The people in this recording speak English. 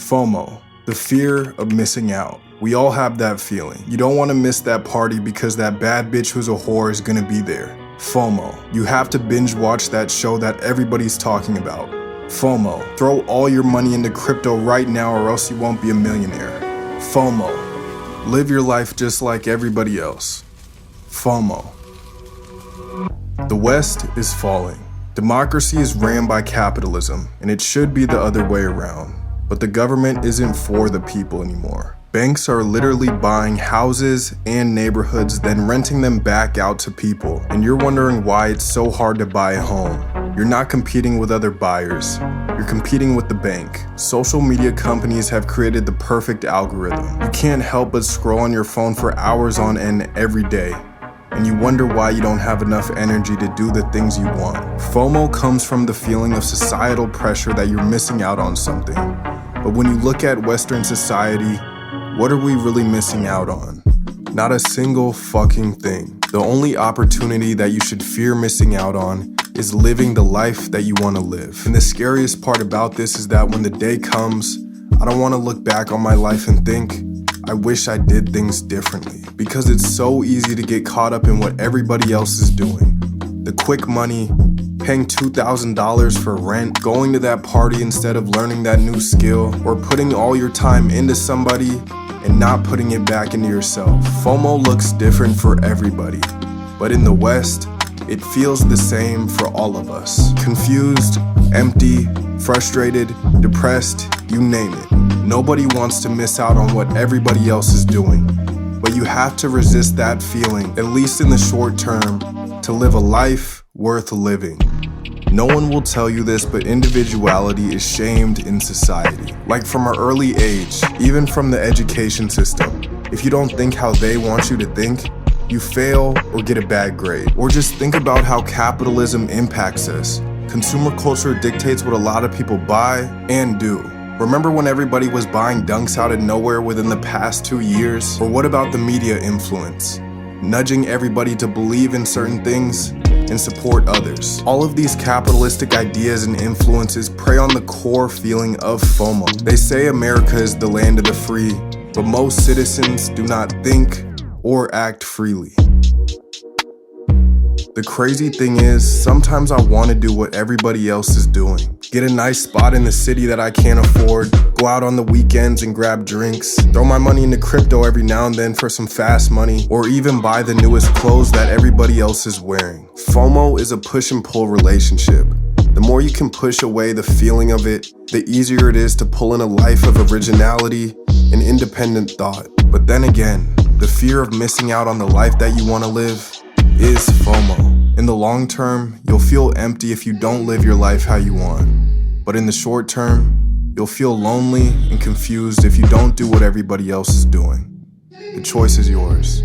FOMO, the fear of missing out. We all have that feeling. You don't want to miss that party because that bad bitch who's a whore is gonna be there. FOMO, you have to binge watch that show that everybody's talking about. FOMO, throw all your money into crypto right now or else you won't be a millionaire. FOMO, live your life just like everybody else. FOMO. The West is falling. Democracy is ran by capitalism, and it should be the other way around. But the government isn't for the people anymore. Banks are literally buying houses and neighborhoods, then renting them back out to people. And you're wondering why it's so hard to buy a home. You're not competing with other buyers. You're competing with the bank. Social media companies have created the perfect algorithm. You can't help but scroll on your phone for hours on end every day. And you wonder why you don't have enough energy to do the things you want. FOMO comes from the feeling of societal pressure that you're missing out on something. But when you look at Western society, what are we really missing out on? Not a single fucking thing. The only opportunity that you should fear missing out on is living the life that you want to live. And the scariest part about this is that when the day comes, I don't want to look back on my life and think, I wish I did things differently. Because it's so easy to get caught up in what everybody else is doing. The quick money, paying $2,000 for rent, going to that party instead of learning that new skill, or putting all your time into somebody and not putting it back into yourself. FOMO looks different for everybody, but in the West, it feels the same for all of us. Confused, empty, frustrated, depressed, you name it. Nobody wants to miss out on what everybody else is doing, but you have to resist that feeling, at least in the short term, to live a life worth living. No one will tell you this, but individuality is shamed in society. Like from an early age, even from the education system. If you don't think how they want you to think, you fail or get a bad grade. Or just think about how capitalism impacts us. Consumer culture dictates what a lot of people buy and do. Remember when everybody was buying dunks out of nowhere within the past 2 years? Or what about the media influence? Nudging everybody to believe in certain things and support others. All of these capitalistic ideas and influences prey on the core feeling of FOMO. They say America is the land of the free, but most citizens do not think or act freely. The crazy thing is, sometimes I want to do what everybody else is doing. Get a nice spot in the city that I can't afford, go out on the weekends and grab drinks, throw my money into crypto every now and then for some fast money, or even buy the newest clothes that everybody else is wearing. FOMO is a push and pull relationship. The more you can push away the feeling of it, the easier it is to pull in a life of originality and independent thought. But then again, the fear of missing out on the life that you want to live is FOMO. In the long term, you'll feel empty if you don't live your life how you want. But in the short term, you'll feel lonely and confused if you don't do what everybody else is doing. The choice is yours.